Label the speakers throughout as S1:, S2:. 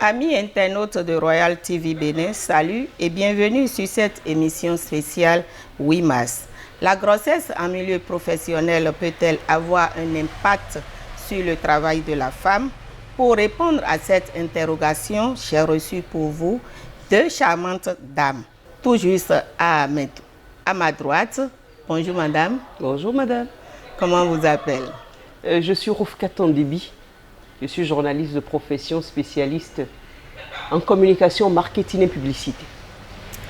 S1: Amis internautes de Royal TV Bénin, salut et bienvenue sur cette émission spéciale 8 mars. La grossesse en milieu professionnel peut-elle avoir un impact sur le travail de la femme? Pour répondre à cette interrogation, j'ai reçu pour vous deux charmantes dames, tout juste à ma droite. Bonjour madame.
S2: Bonjour madame.
S1: Comment vous appelez?
S2: Je suis Roufkat Tandebi. Je suis journaliste de profession, spécialiste en communication, marketing et publicité.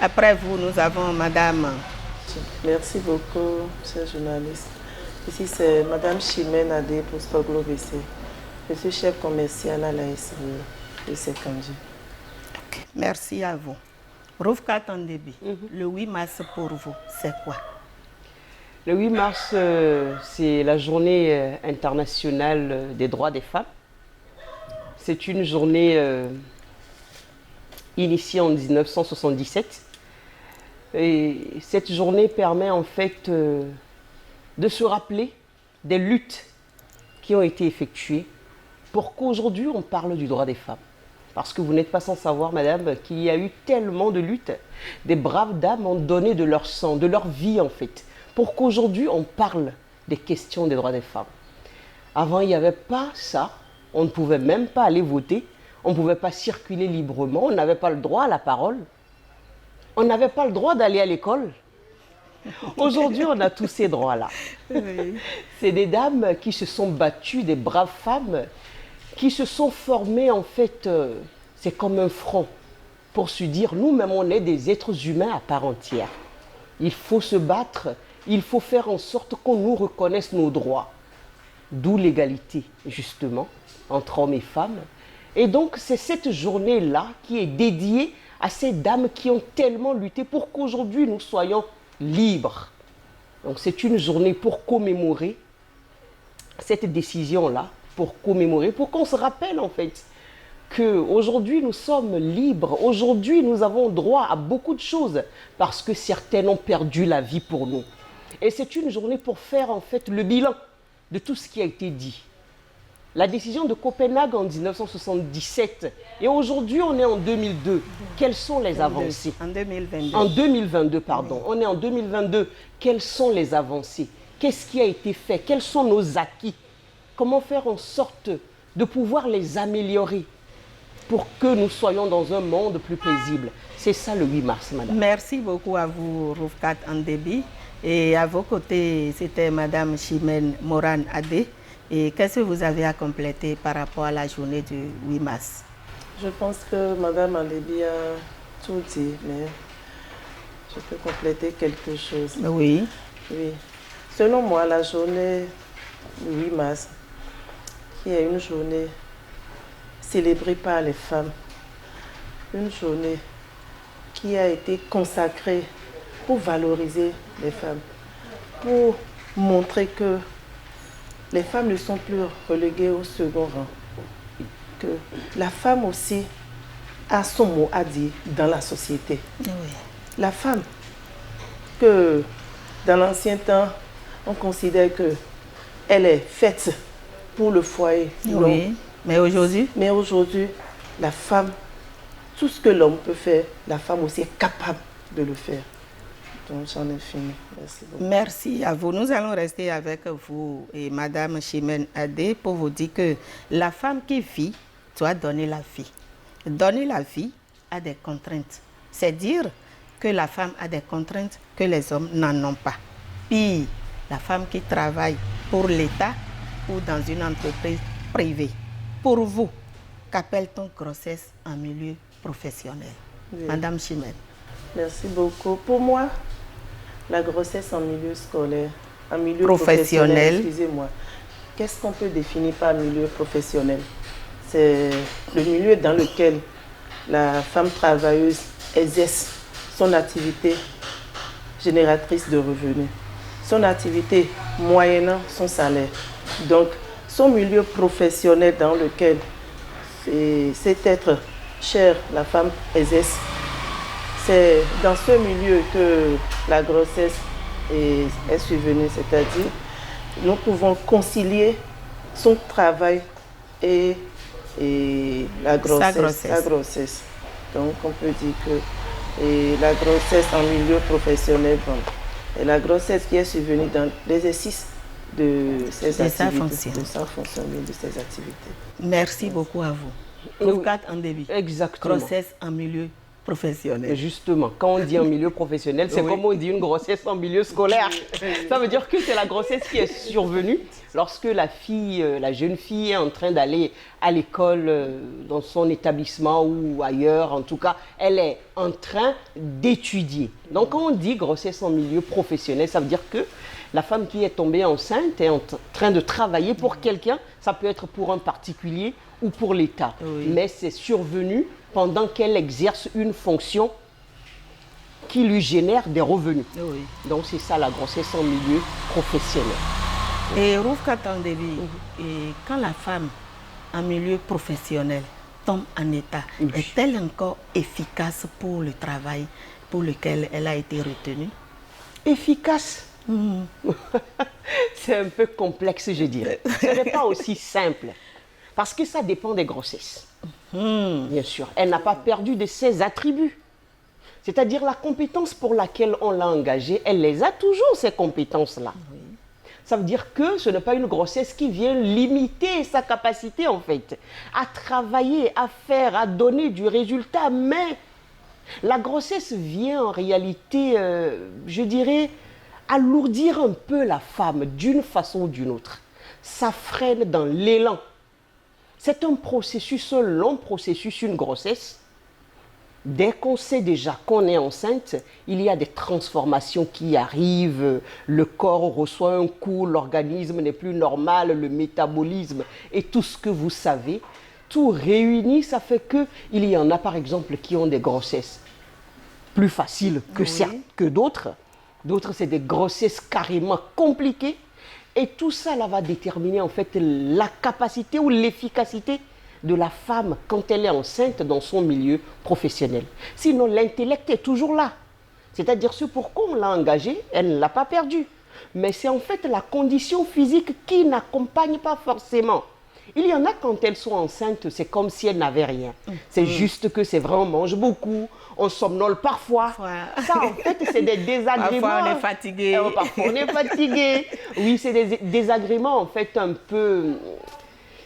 S1: Après vous, nous avons madame.
S3: Merci beaucoup, chère journaliste. Ici, c'est madame Chimène Adé pour Sport Globe BC. Je suis chef commercial à la SVE de Sekanji.
S1: Okay. Merci à vous. Roufkat Tandebi, le 8 mars pour vous, c'est quoi?
S2: Le 8 mars, c'est la journée internationale des droits des femmes. C'est une journée initiée en 1977. Et cette journée permet en fait de se rappeler des luttes qui ont été effectuées pour qu'aujourd'hui on parle du droit des femmes. Parce que vous n'êtes pas sans savoir, madame, qu'il y a eu tellement de luttes. Des braves dames ont donné de leur sang, de leur vie en fait, pour qu'aujourd'hui on parle des questions des droits des femmes. Avant, il n'y avait pas ça. On ne pouvait même pas aller voter. On ne pouvait pas circuler librement. On n'avait pas le droit à la parole. On n'avait pas le droit d'aller à l'école. Aujourd'hui, on a tous ces droits-là. Oui. C'est des dames qui se sont battues, des braves femmes, qui se sont formées, en fait, c'est comme un front, pour se dire, nous-mêmes, on est des êtres humains à part entière. Il faut se battre, il faut faire en sorte qu'on nous reconnaisse nos droits. D'où l'égalité, justement, entre hommes et femmes. Et donc, c'est cette journée-là qui est dédiée à ces dames qui ont tellement lutté pour qu'aujourd'hui, nous soyons libres. Donc, c'est une journée pour commémorer cette décision-là, pour commémorer, pour qu'on se rappelle, en fait, qu'aujourd'hui, nous sommes libres. Aujourd'hui, nous avons droit à beaucoup de choses parce que certaines ont perdu la vie pour nous. Et c'est une journée pour faire, en fait, le bilan de tout ce qui a été dit. La décision de Copenhague en 1977 et aujourd'hui on est en 2002. Quelles sont les avancées?
S1: En 2022.
S2: En 2022, pardon. Oui. On est en 2022. Quelles sont les avancées? Qu'est-ce qui a été fait? Quels sont nos acquis? Comment faire en sorte de pouvoir les améliorer pour que nous soyons dans un monde plus paisible? C'est ça le 8 mars, madame.
S1: Merci beaucoup à vous, Roufkat Tandebi. Et à vos côtés, c'était madame Chimène Moran Adé. Et qu'est-ce que vous avez à compléter par rapport à la journée du 8 mars?
S3: Je pense que madame Tandebi a tout dit, mais je peux compléter quelque chose.
S1: Oui.
S3: Oui. Selon moi, la journée du 8 mars, qui est une journée célébrée par les femmes, une journée qui a été consacrée pour valoriser les femmes, pour montrer que les femmes ne sont plus reléguées au second rang, que la femme aussi a son mot à dire dans la société.
S1: Oui.
S3: La femme, que dans l'ancien temps, on considère qu'elle est faite pour le foyer.
S1: Oui, mais aujourd'hui,
S3: la femme, tout ce que l'homme peut faire, la femme aussi est capable de le faire. Donc j'en ai fini. Merci beaucoup.
S1: Merci à vous. Nous allons rester avec vous et madame Chimène Adé pour vous dire que la femme qui vit doit donner la vie. Donner la vie a des contraintes. C'est dire que la femme a des contraintes que les hommes n'en ont pas. Puis, la femme qui travaille pour l'État ou dans une entreprise privée. Pour vous, qu'appelle-t-on grossesse en milieu professionnel? Oui. Madame Chimène.
S3: Merci beaucoup. Pour moi, la grossesse en milieu scolaire, en milieu professionnel, excusez-moi, qu'est-ce qu'on peut définir par milieu professionnel? C'est le milieu dans lequel la femme travailleuse exerce son activité génératrice de revenus, son activité moyennant son salaire. Donc, son milieu professionnel dans lequel cet être cher, la femme exerce. C'est dans ce milieu que la grossesse est survenue, c'est-à-dire nous pouvons concilier son travail et et la grossesse. Sa grossesse. Donc on peut dire que la grossesse en milieu professionnel, bon, et la grossesse qui est survenue dans l'exercice de ses activités, de sa fonction, de ses activités.
S1: Merci beaucoup à vous. Roufkat Handebi.
S2: Exactement.
S1: Grossesse en milieu professionnel.
S2: Justement, quand on dit en milieu professionnel, c'est comme on dit une grossesse en milieu scolaire. Ça veut dire que c'est la grossesse qui est survenue lorsque la jeune fille est en train d'aller à l'école, dans son établissement ou ailleurs. En tout cas, elle est en train d'étudier. Donc, quand on dit grossesse en milieu professionnel, ça veut dire que la femme qui est tombée enceinte est en train de travailler pour quelqu'un. Ça peut être pour un particulier ou pour l'État. Mais c'est survenu pendant qu'elle exerce une fonction qui lui génère des revenus. Donc c'est ça la grossesse en milieu professionnel.
S1: Et Roufkat Handebi, quand la femme en milieu professionnel tombe en état, est-elle encore efficace pour le travail pour lequel elle a été retenue?
S2: Efficace? C'est un peu complexe, je dirais. Ce n'est pas aussi simple. Parce que ça dépend des grossesses. Bien sûr, elle n'a pas perdu de ses attributs. C'est-à-dire la compétence pour laquelle on l'a engagée, elle les a toujours, ces compétences-là. Ça veut dire que ce n'est pas une grossesse qui vient limiter sa capacité, en fait, à travailler, à faire, à donner du résultat. Mais la grossesse vient en réalité, je dirais, alourdir un peu la femme d'une façon ou d'une autre. Ça freine dans l'élan. C'est un processus, un long processus, une grossesse. Dès qu'on sait déjà qu'on est enceinte, il y a des transformations qui arrivent. Le corps reçoit un coup, l'organisme n'est plus normal, le métabolisme et tout ce que vous savez. Tout réuni, ça fait qu'il y en a par exemple qui ont des grossesses plus faciles que d'autres. D'autres, c'est des grossesses carrément compliquées. Et tout ça là, va déterminer en fait la capacité ou l'efficacité de la femme quand elle est enceinte dans son milieu professionnel. Sinon, l'intellect est toujours là. C'est-à-dire ce pourquoi on l'a engagée, elle ne l'a pas perdu. Mais c'est en fait la condition physique qui n'accompagne pas forcément. Il y en a quand elles sont enceintes, c'est comme si elles n'avaient rien. C'est juste que c'est vrai, on mange beaucoup, on somnole parfois. Ça, en fait, c'est des désagréments.
S1: Parfois, on est fatigué.
S2: Parfois, on est fatigué. Oui, c'est des désagréments, en fait, un peu...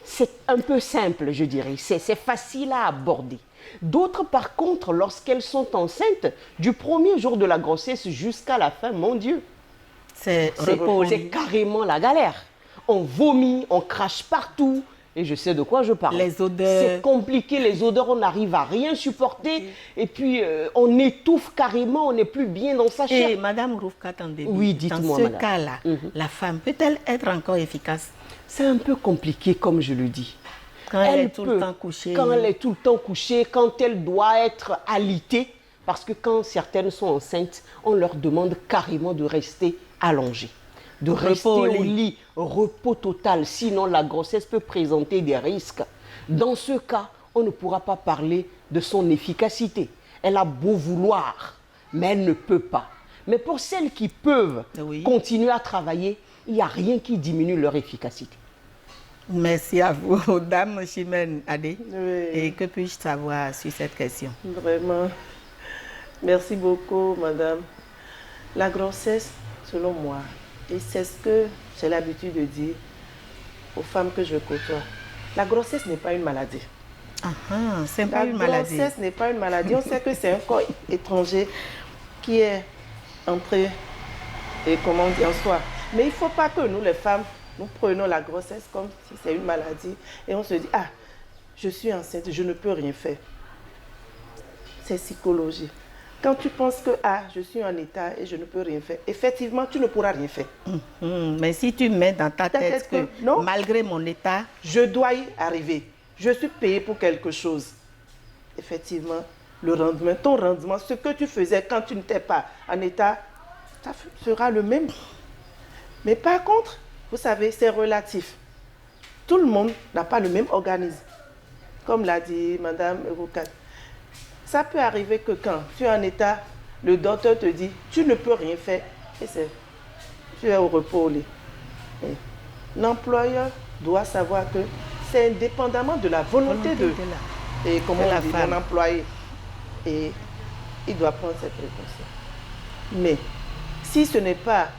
S2: C'est un peu simple, je dirais. C'est facile à aborder. D'autres, par contre, lorsqu'elles sont enceintes, du premier jour de la grossesse jusqu'à la fin, mon Dieu, c'est carrément la galère. On vomit, on crache partout. Et je sais de quoi je parle.
S1: Les odeurs.
S2: C'est compliqué, les odeurs, on n'arrive à rien supporter. Et puis, on étouffe carrément, on n'est plus bien dans sa chair.
S1: Et Madame Roufkat Handebi,
S2: oui, dites-moi,
S1: dans ce cas-là, la femme peut-elle être encore efficace?
S2: C'est un peu compliqué, comme je le dis.
S1: Quand elle est tout le temps couchée.
S2: Quand elle est tout le temps couchée, quand elle doit être alitée. Parce que quand certaines sont enceintes, on leur demande carrément de rester allongées. De rester au lit, repos total, sinon la grossesse peut présenter des risques. Dans ce cas, on ne pourra pas parler de son efficacité. Elle a beau vouloir, mais elle ne peut pas. Mais pour celles qui peuvent continuer à travailler, il n'y a rien qui diminue leur efficacité.
S1: Merci à vous, Dame Chimène Adé. Et que puis-je savoir sur cette question?
S3: Vraiment, merci beaucoup, Madame. La grossesse, selon moi, et c'est ce que j'ai l'habitude de dire aux femmes que je côtoie. La grossesse n'est pas une maladie.
S1: C'est pas une maladie.
S3: La grossesse n'est pas une maladie. On sait que c'est un corps étranger qui est entré et comment dire en soi. Mais il ne faut pas que nous, les femmes, nous prenions la grossesse comme si c'est une maladie et on se dit, ah, je suis enceinte, je ne peux rien faire. C'est psychologie. Quand tu penses que je suis en état et je ne peux rien faire, effectivement, tu ne pourras rien faire.
S1: Mais si tu mets dans ta tête que non, malgré mon état,
S3: je dois y arriver. Je suis payée pour quelque chose. Effectivement, le rendement, ton rendement, ce que tu faisais quand tu n'étais pas en état, ça sera le même. Mais par contre, vous savez, c'est relatif. Tout le monde n'a pas le même organisme. Comme l'a dit Madame Roufkat. Ça peut arriver que quand tu es en état, le docteur te dit, tu ne peux rien faire. Et tu es au repos au lit. L'employeur doit savoir que c'est indépendamment de la volonté de et comment on dit, mon employé. Et il doit prendre ses précautions. Mais si ce n'est pas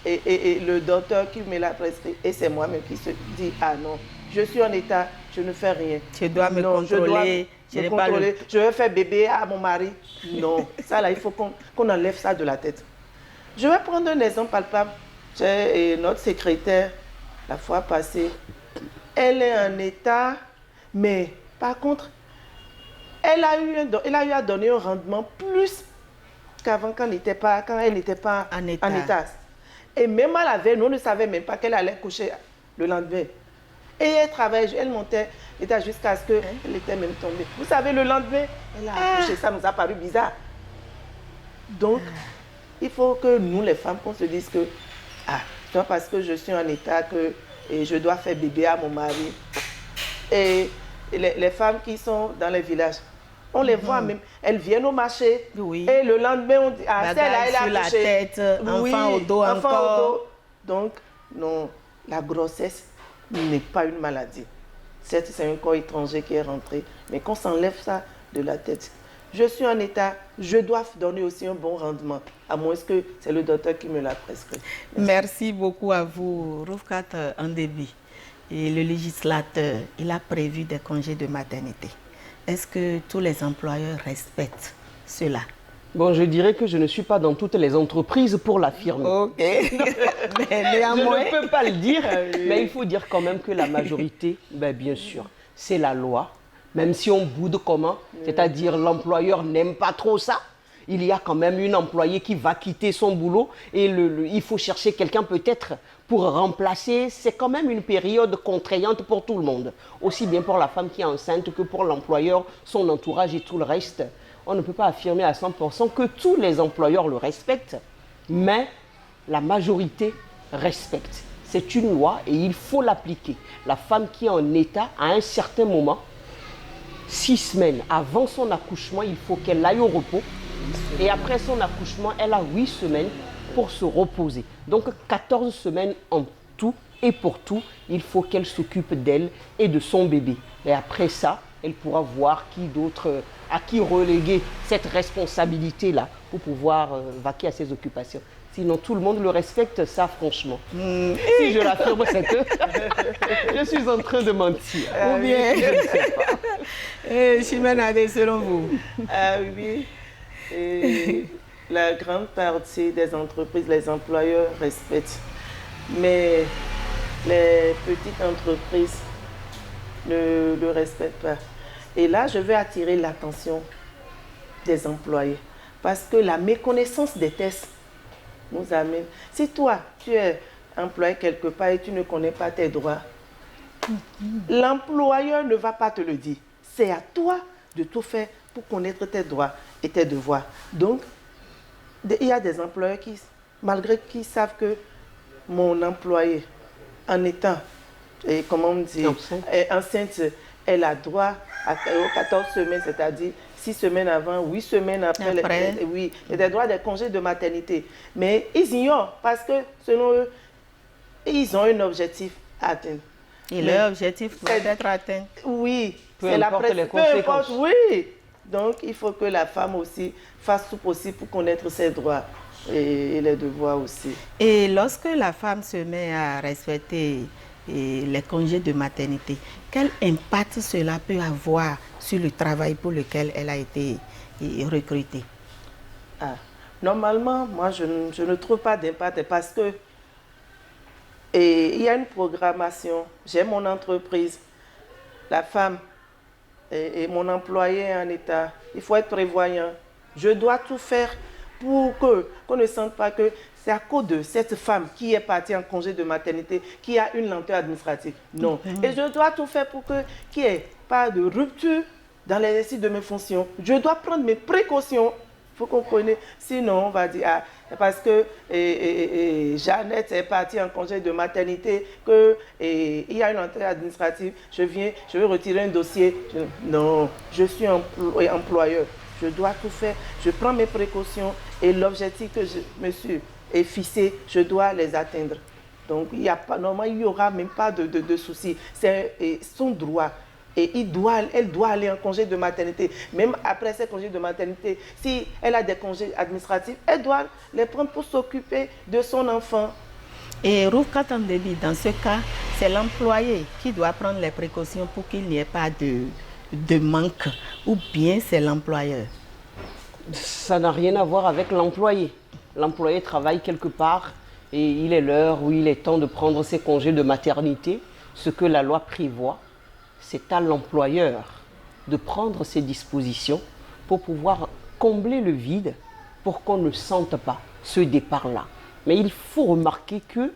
S3: et le docteur qui me l'a prescrit et c'est moi-même qui se dit ah non, je suis en état, je ne fais rien.
S1: Tu dois me contrôler.
S3: Je vais faire bébé à mon mari. Non, ça là, il faut qu'on enlève ça de la tête. Je vais prendre un exemple palpable. J'ai notre secrétaire, la fois passée, elle est en état, mais par contre, elle a eu à donner un rendement plus qu'avant quand elle n'était pas en état. Et même à la veille, nous ne savions même pas qu'elle allait coucher le lendemain. Et elle travaillait, elle montait jusqu'à ce qu'elle était même tombée. Vous savez, le lendemain, elle a accouché. Ça nous a paru bizarre. Donc, il faut que nous, les femmes, qu'on se dise que c'est pas parce que je suis en état et je dois faire bébé à mon mari. Et les femmes qui sont dans les villages, on les voit même, elles viennent au marché.
S1: Oui.
S3: Et le lendemain, on dit, celle-là, elle a
S1: la
S3: accouché.
S1: Tête, enfant au dos encore.
S3: Donc, non, la grossesse n'est pas une maladie. Certes, c'est un corps étranger qui est rentré, mais qu'on s'enlève ça de la tête. Je suis en état, je dois donner aussi un bon rendement, à moins que c'est le docteur qui me l'a prescrit.
S1: Merci beaucoup à vous, Rufkat Andebi. Et le législateur, il a prévu des congés de maternité. Est-ce que tous les employeurs respectent cela?
S2: Bon, je dirais que je ne suis pas dans toutes les entreprises pour l'affirmer.
S1: Ok. Mais néanmoins...
S2: Je ne peux pas le dire, mais il faut dire quand même que la majorité, bien sûr, c'est la loi. Même si on boude comment, c'est-à-dire l'employeur n'aime pas trop ça, il y a quand même une employée qui va quitter son boulot et il faut chercher quelqu'un peut-être pour remplacer. C'est quand même une période contraignante pour tout le monde, aussi bien pour la femme qui est enceinte que pour l'employeur, son entourage et tout le reste. On ne peut pas affirmer à 100% que tous les employeurs le respectent, mais la majorité respecte. C'est une loi et il faut l'appliquer. La femme qui est en état, à un certain moment, 6 semaines avant son accouchement, il faut qu'elle aille au repos. Et après son accouchement, elle a 8 semaines pour se reposer. Donc 14 semaines en tout et pour tout, il faut qu'elle s'occupe d'elle et de son bébé. Et après ça, elle pourra voir à qui reléguer cette responsabilité-là pour pouvoir vaquer à ses occupations. Sinon, tout le monde le respecte, ça, franchement. Si je l'affirme, c'est que je suis en train de mentir.
S1: Ou bien, je ne sais pas. Chimène Adé, selon vous?
S3: Oui. Et la grande partie des entreprises, les employeurs respectent. Mais les petites entreprises ne le respectent pas. Et là, je vais attirer l'attention des employés. Parce que la méconnaissance des tests nous amène. Si toi, tu es employé quelque part et tu ne connais pas tes droits, l'employeur ne va pas te le dire. C'est à toi de tout faire pour connaître tes droits et tes devoirs. Donc, il y a des employeurs qui, malgré qu'ils savent que mon employé, en étant, comment on dit, enceinte, elle a droit aux 14 semaines, c'est-à-dire 6 semaines avant, 8 semaines après. Oui, il y a des droits des congés de maternité. Mais ils ignorent parce que, selon eux, ils ont un objectif à atteindre.
S1: Et leur objectif doit être atteint.
S3: Oui,
S2: c'est la pression. Peu importe,
S3: oui. Donc, il faut que la femme aussi fasse tout possible pour connaître ses droits et les devoirs aussi.
S1: Et lorsque la femme se met à respecter les congés de maternité, quel impact cela peut avoir sur le travail pour lequel elle a été recrutée?
S3: Normalement, moi, je ne trouve pas d'impact parce que il y a une programmation. J'ai mon entreprise, la femme et mon employé en état. Il faut être prévoyant. Je dois tout faire pour qu'on ne sente pas que c'est à cause de cette femme qui est partie en congé de maternité qui a une lenteur administrative. Non. Et je dois tout faire pour qu'il n'y ait pas de rupture dans l'exercice de mes fonctions. Je dois prendre mes précautions. Il faut comprendre. Sinon, on va dire, parce que Jeannette est partie en congé de maternité, qu'il y a une entrée administrative, je vais retirer un dossier. Non, je suis employeur. Je dois tout faire. Je prends mes précautions et l'objectif que je me suis fixé, je dois les atteindre. Donc, il y a pas, normalement, il n'y aura même pas de souci. C'est son droit. Et elle doit aller en congé de maternité. Même après ses congés de maternité, si elle a des congés administratifs, elle doit les prendre pour s'occuper de son enfant.
S1: Et Roufkat Andeli, dans ce cas, c'est l'employé qui doit prendre les précautions pour qu'il n'y ait pas de manque, ou bien c'est l'employeur?
S2: Ça n'a rien à voir avec l'employé. L'employé travaille quelque part et il est l'heure où il est temps de prendre ses congés de maternité. Ce que la loi prévoit, c'est à l'employeur de prendre ses dispositions pour pouvoir combler le vide pour qu'on ne sente pas ce départ-là. Mais il faut remarquer que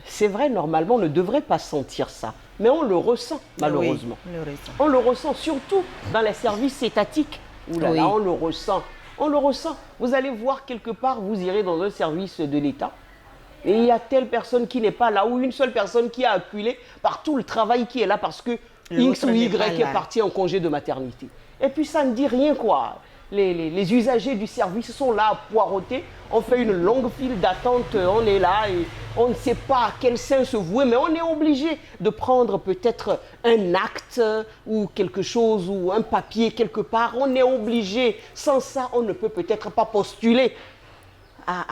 S2: c'est vrai, normalement, on ne devrait pas sentir ça. Mais on le ressent, malheureusement.
S1: Oui, on le ressent.
S2: On le ressent, surtout dans les services étatiques. Ouh là là, on le ressent. On le ressent. Vous allez voir quelque part, vous irez dans un service de l'État et il y a telle personne qui n'est pas là ou une seule personne qui a acculé par tout le travail qui est là parce que X ou Y est parti en congé de maternité. Et puis ça ne dit rien quoi. Les usagers du service sont là à poireauter. On fait une longue file d'attente, on est là et on ne sait pas à quel sein se vouer, mais on est obligé de prendre peut-être un acte ou quelque chose ou un papier quelque part. On est obligé. Sans ça, on ne peut peut-être pas postuler à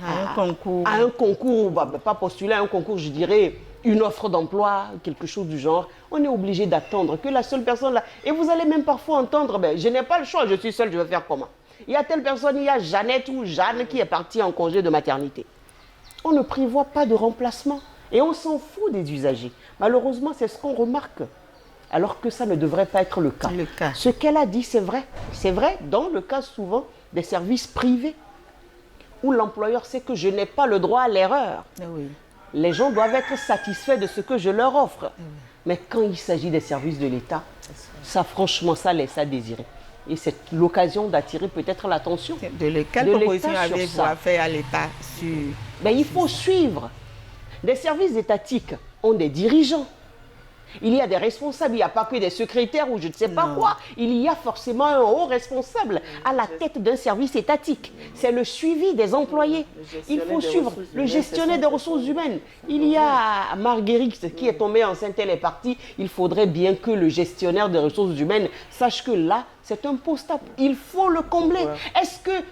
S1: un concours.
S2: À un concours, pas postuler à un concours, je dirais une offre d'emploi, quelque chose du genre. On est obligé d'attendre que la seule personne là. Et vous allez même parfois entendre, ben, je n'ai pas le choix, je suis seule, je vais faire comment? Il y a telle personne, il y a Jeannette ou Jeanne qui est partie en congé de maternité. On ne prévoit pas de remplacement et on s'en fout des usagers. Malheureusement, c'est ce qu'on remarque. Alors que ça ne devrait pas être le cas. Ce qu'elle a dit, c'est vrai. C'est vrai dans le cas souvent des services privés où l'employeur sait que je n'ai pas le droit à l'erreur.
S1: Oui.
S2: Les gens doivent être satisfaits de ce que je leur offre. Mais quand il s'agit des services de l'État, ça franchement, ça laisse à désirer. Et c'est l'occasion d'attirer peut-être l'attention.
S1: Quelle proposition avez-vous à faire à l'État sur...
S2: Ben, il faut suivre. Les services étatiques ont des dirigeants. Il y a des responsables, il n'y a pas que des secrétaires ou je ne sais pas quoi. Il y a forcément un haut responsable à la tête d'un service étatique. C'est le suivi des employés. Il faut suivre le gestionnaire des ressources humaines. Il y a Marguerite qui est tombée enceinte, elle est partie. Il faudrait bien que le gestionnaire des ressources humaines sache que là, c'est un poste. Il faut le combler. Est-ce que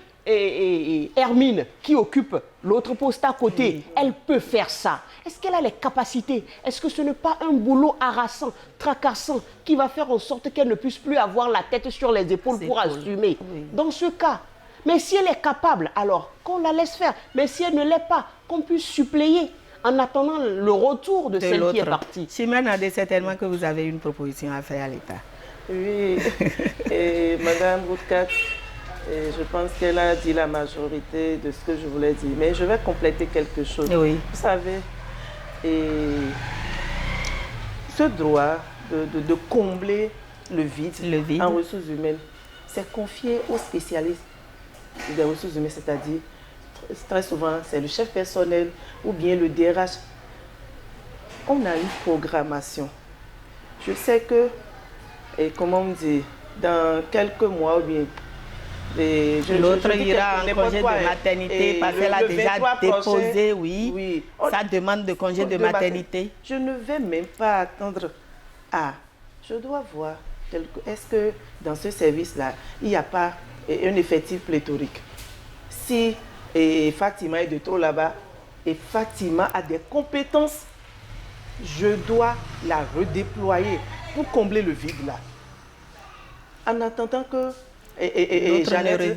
S2: Hermine, qui occupe l'autre poste à côté, elle peut faire ça? Est-ce qu'elle a les capacités? Est-ce que ce n'est pas un boulot harassant, tracassant, qui va faire en sorte qu'elle ne puisse plus avoir la tête sur les épaules pour assumer? Dans ce cas, mais si elle est capable, alors qu'on la laisse faire. Mais si elle ne l'est pas, qu'on puisse suppléer en attendant le retour de celle qui est partie.
S1: Chimène a dit certainement que vous avez une proposition à faire à l'État.
S3: Oui, et Madame Roufkat, je pense qu'elle a dit la majorité de ce que je voulais dire. Mais je vais compléter quelque chose.
S1: Oui.
S3: Vous savez, ce droit de combler le vide en ressources humaines, c'est confié aux spécialistes des ressources humaines, c'est-à-dire, très souvent, c'est le chef personnel ou bien le DRH. On a une programmation. Je sais que, comment on dit, dans quelques mois ou bien,
S1: l'autre ira en congé de maternité parce qu'elle a déjà déposé, sa demande de congé de maternité.
S3: Je ne vais même pas attendre. Je dois voir, est-ce que dans ce service-là, il n'y a pas un effectif pléthorique? Si Fatima est de trop là-bas et Fatima a des compétences, je dois la redéployer pour combler le vide là. En attendant que
S1: Jeannette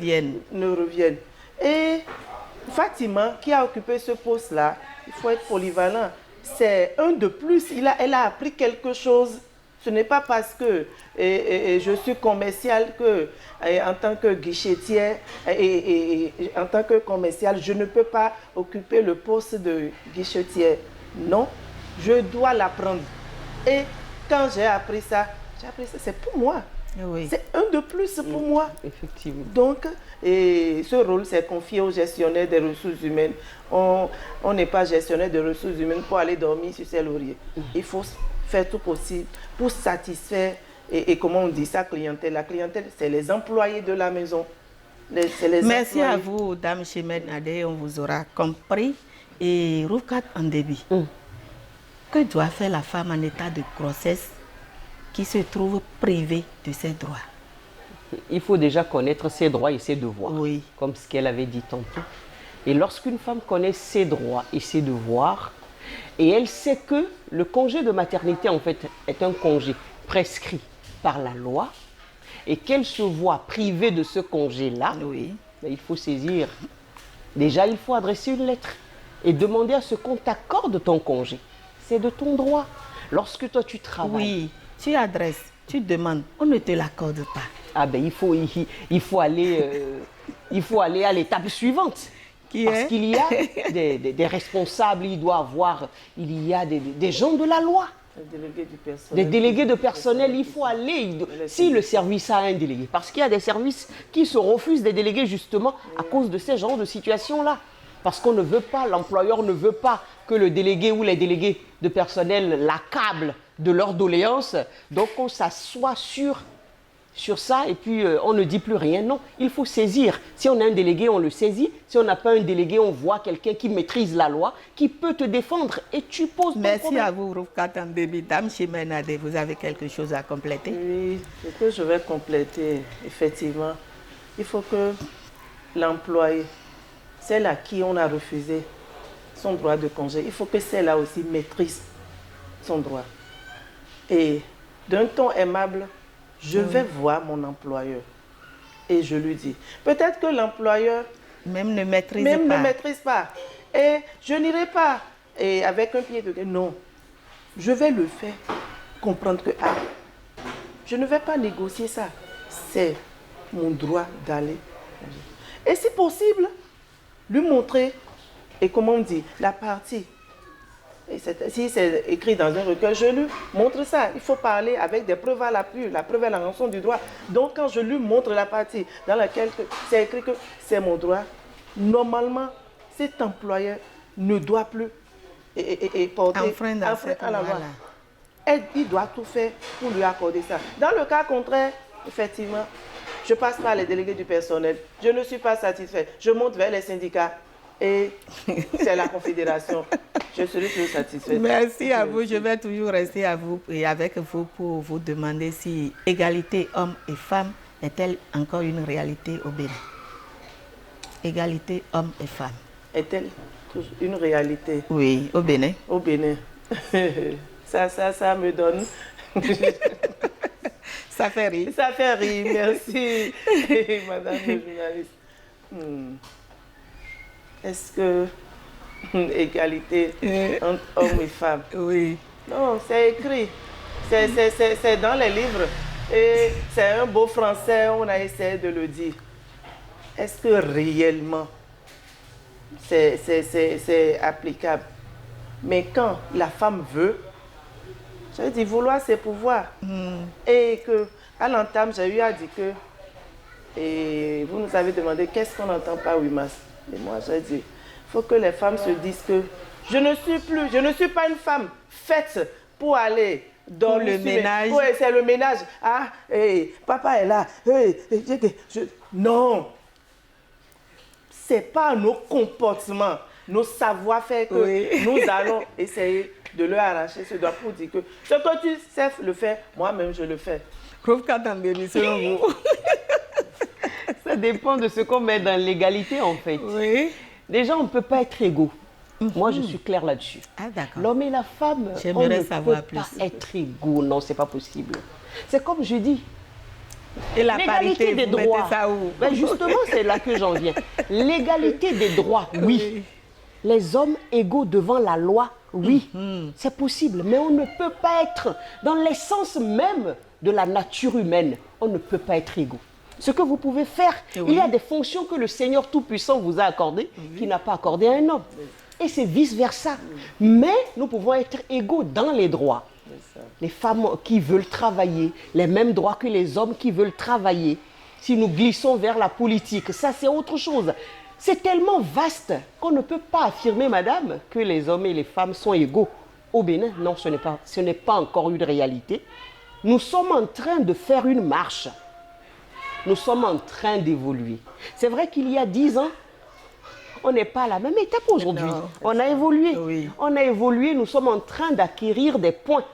S3: ne revienne. Et Fatima, qui a occupé ce poste-là, il faut être polyvalent. C'est un de plus. Elle a appris quelque chose. Ce n'est pas parce que je suis commercial que, en tant que guichetière, en tant que commercial, je ne peux pas occuper le poste de guichetière. Non, je dois l'apprendre. Et quand j'ai appris ça, c'est pour moi.
S1: Oui.
S3: C'est un de plus pour moi.
S2: Effectivement.
S3: Donc, ce rôle, c'est confié au gestionnaire des ressources humaines. On n'est pas gestionnaire des ressources humaines pour aller dormir sur ses lauriers. Il faut faire tout possible pour satisfaire, et comment on dit, sa clientèle. La clientèle, c'est les employés de la maison.
S1: Merci à vous, Dame Chimène Adé. On vous aura compris. Et Rufkat en début, que doit faire la femme en état de grossesse qui se trouve privée de ses droits?
S2: Il faut déjà connaître ses droits et ses devoirs,
S1: Oui.
S2: comme ce qu'elle avait dit tantôt. Et lorsqu'une femme connaît ses droits et ses devoirs, et elle sait que le congé de maternité, en fait, est un congé prescrit par la loi, et qu'elle se voit privée de ce congé-là,
S1: Oui.
S2: il faut saisir. Déjà, il faut adresser une lettre et demander à ce qu'on t'accorde ton congé. C'est de ton droit. Lorsque toi, tu travailles.
S1: Oui, tu adresses, tu demandes, on ne te l'accorde pas.
S2: Ah ben, il faut aller à l'étape suivante. Parce qu'il y a des responsables, il y a des gens de la loi. Des délégués de personnel, il faut aller. Si le service a un délégué, parce qu'il y a des services qui se refusent des délégués justement à cause de ces genres de situations-là. Parce qu'on ne veut pas, l'employeur ne veut pas que le délégué ou les délégués de personnel l'accablent de leurs doléances. Donc on s'assoit sur ça et puis on ne dit plus rien. Non, il faut saisir. Si on a un délégué, on le saisit. Si on n'a pas un délégué, on voit quelqu'un qui maîtrise la loi, qui peut te défendre et tu poses ton
S1: Merci
S2: problème.
S1: à vous, Rufkat en début. Dame Chimène Adé, vous avez quelque chose à compléter?
S3: Oui, ce que je vais compléter, effectivement, il faut que l'employé, celle à qui on a refusé son droit de congé, il faut que celle-là aussi maîtrise son droit. Et d'un ton aimable, je vais voir mon employeur et je lui dis, peut-être que l'employeur
S1: Même ne maîtrise
S3: ne
S1: pas.
S3: maîtrise pas. Et je n'irai pas et avec un pied de guerre. Non, je vais le faire comprendre que je ne vais pas négocier ça. C'est mon droit d'aller. Et si possible, lui montrer, et comment on dit, la partie. Et si c'est écrit dans un recueil, je lui montre ça. Il faut parler avec des preuves à l'appui. La preuve est la rançon du droit. Donc quand je lui montre la partie dans laquelle c'est écrit que c'est mon droit, normalement, cet employeur ne doit plus porter
S1: enfreindre
S3: à la loi. Et il doit tout faire pour lui accorder ça. Dans le cas contraire, effectivement, je passe par les délégués du personnel. Je ne suis pas satisfait. Je monte vers les syndicats et c'est la confédération. Je serai toujours satisfait.
S1: Merci à vous. Je vais toujours rester à vous et avec vous pour vous demander si égalité hommes et femmes est-elle encore une réalité au Bénin? Égalité hommes et femmes.
S3: Est-elle une réalité?
S1: Oui, au Bénin.
S3: Au Bénin. Ça me donne.
S1: Ça fait rire.
S3: Ça fait rire, merci, madame la journaliste. Est-ce que égalité entre hommes et femmes?
S1: Oui.
S3: Non, c'est écrit. C'est dans les livres. Et c'est un beau français, on a essayé de le dire. Est-ce que réellement c'est applicable? Mais quand la femme veut, j'ai dit vouloir c'est pouvoir. Et qu'à l'entame, j'ai eu à dire que, et vous nous avez demandé qu'est-ce qu'on n'entend pas Wimas. Et moi j'ai dit, il faut que les femmes se disent que je ne suis pas une femme faite pour aller dans
S1: le ménage.
S3: Oui, c'est le ménage. Ah, papa est là. Non. C'est pas nos comportements, nos savoir-faire que nous allons essayer de leur arracher ce droit pour dire que ce que tu sais le faire, moi-même je le fais.
S1: Selon vous.
S2: Ça dépend de ce qu'on met dans l'égalité en fait.
S1: Oui.
S2: Déjà, on ne peut pas être égaux. Moi, je suis claire là-dessus.
S1: Ah, d'accord.
S2: L'homme et la femme, on ne peut pas être égaux. Non, c'est pas possible. C'est comme je dis.
S1: Et la
S2: l'égalité
S1: parité,
S2: des
S1: vous
S2: droits.
S1: mettez ça où?
S2: Ben justement, c'est là que j'en viens. L'égalité des droits, oui. Les hommes égaux devant la loi, oui. C'est possible. Mais on ne peut pas être dans l'essence même de la nature humaine. On ne peut pas être égaux. Ce que vous pouvez faire, il y a des fonctions que le Seigneur Tout-Puissant vous a accordées, qu'il n'a pas accordées à un homme. Et c'est vice-versa. Mais nous pouvons être égaux dans les droits. Les femmes qui veulent travailler, les mêmes droits que les hommes qui veulent travailler. Si nous glissons vers la politique, ça c'est autre chose. C'est tellement vaste qu'on ne peut pas affirmer, madame, que les hommes et les femmes sont égaux. Au Bénin, non, ce n'est pas encore une réalité. Nous sommes en train de faire une marche. Nous sommes en train d'évoluer. C'est vrai qu'il y a 10 ans, on n'est pas à la même étape aujourd'hui. On a évolué.
S1: Oui.
S2: On a évolué, nous sommes en train d'acquérir des points.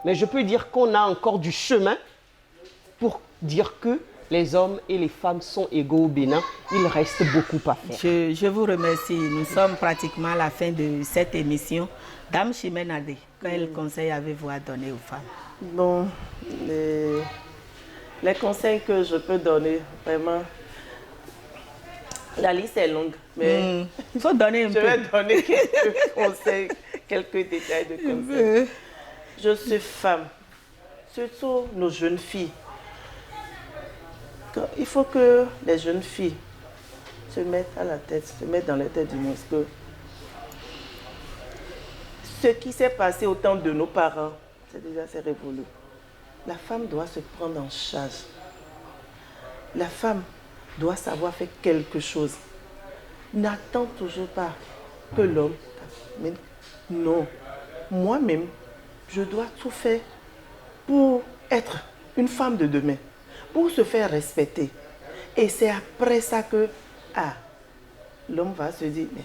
S2: Mais je peux dire qu'on a encore du chemin pour dire que les hommes et les femmes sont égaux au Bénin. Il reste beaucoup à faire.
S1: Je vous remercie. Nous sommes pratiquement à la fin de cette émission. Dame Chimène Adé, quel conseil avez-vous à donner aux femmes?
S3: Bon, les conseils que je peux donner, vraiment, la liste est longue, mais
S1: il faut donner un peu.
S3: Je vais donner quelques conseils, quelques détails de conseils. Je suis femme, surtout nos jeunes filles. Il faut que les jeunes filles se mettent à la tête, se mettent dans la tête du monde que ce qui s'est passé au temps de nos parents, c'est révolu. La femme doit se prendre en charge. La femme doit savoir faire quelque chose. N'attends toujours pas que l'homme... Non, moi-même, je dois tout faire pour être une femme de demain, pour se faire respecter. Et c'est après ça que l'homme va se dire, mais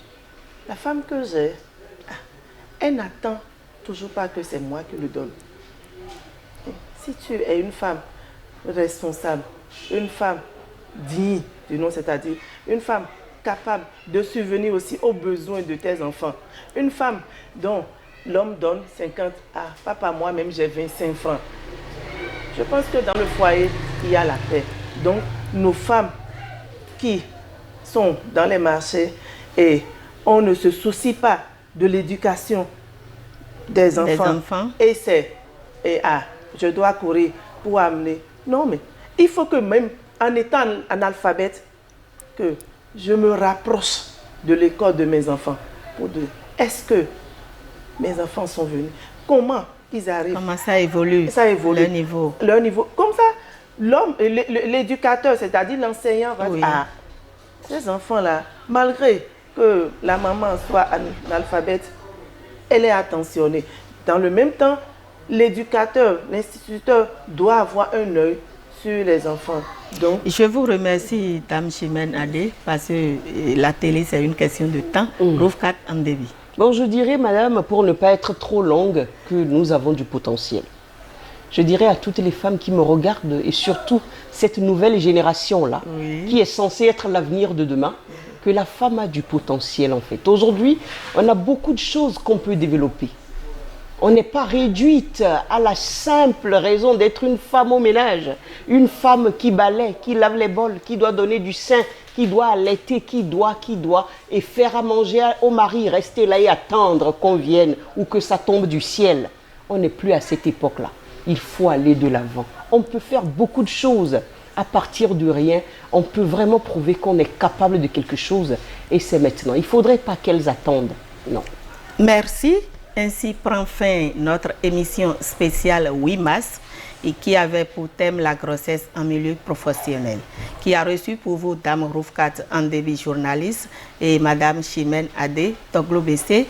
S3: la femme que j'ai, elle n'attend toujours pas que c'est moi qui le donne. Si tu es une femme responsable, une femme digne du nom, c'est-à-dire une femme capable de subvenir aussi aux besoins de tes enfants, une femme dont l'homme donne 50, papa, moi-même j'ai 25 francs. Je pense que dans le foyer, il y a la paix. Donc, nos femmes qui sont dans les marchés et on ne se soucie pas de l'éducation des enfants. Et c'est, je dois courir pour amener. Non, mais il faut que même en étant analphabète, que je me rapproche de l'école de mes enfants. Pour dire, est-ce que mes enfants sont venus? Comment ils arrivent?
S1: Comment ça évolue?
S3: Ça évolue.
S1: Leur
S3: niveau. Comme ça, l'homme, l'éducateur, c'est-à-dire l'enseignant, va dire, ces enfants-là, malgré que la maman soit analphabète, elle est attentionnée. Dans le même temps, l'éducateur, l'instituteur doit avoir un œil sur les enfants. Donc,
S1: je vous remercie, Dame Chimène Adé, parce que la télé, c'est une question de temps. Roufkat Andebi.
S2: Bon, je dirais, madame, pour ne pas être trop longue, que nous avons du potentiel. Je dirais à toutes les femmes qui me regardent, et surtout cette nouvelle génération-là, qui est censée être l'avenir de demain, que la femme a du potentiel en fait. Aujourd'hui, on a beaucoup de choses qu'on peut développer. On n'est pas réduite à la simple raison d'être une femme au ménage, une femme qui balaie, qui lave les bols, qui doit donner du sein, qui doit allaiter, qui doit, et faire à manger au mari, rester là et attendre qu'on vienne ou que ça tombe du ciel. On n'est plus à cette époque-là. Il faut aller de l'avant. On peut faire beaucoup de choses. À partir de rien, on peut vraiment prouver qu'on est capable de quelque chose et c'est maintenant. Il ne faudrait pas qu'elles attendent. Non.
S1: Merci. Ainsi prend fin notre émission spéciale 8 mars et qui avait pour thème la grossesse en milieu professionnel, qui a reçu pour vous Dame Roufkat Andebi, journaliste, et Madame Chimène Adé, Toglo BC.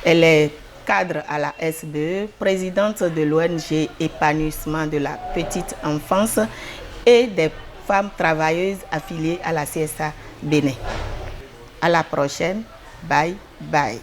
S1: Elle est cadre à la SBE, présidente de l'ONG Épanouissement de la petite enfance et des femmes travailleuses affiliées à la CSA Bénin. À la prochaine. Bye bye.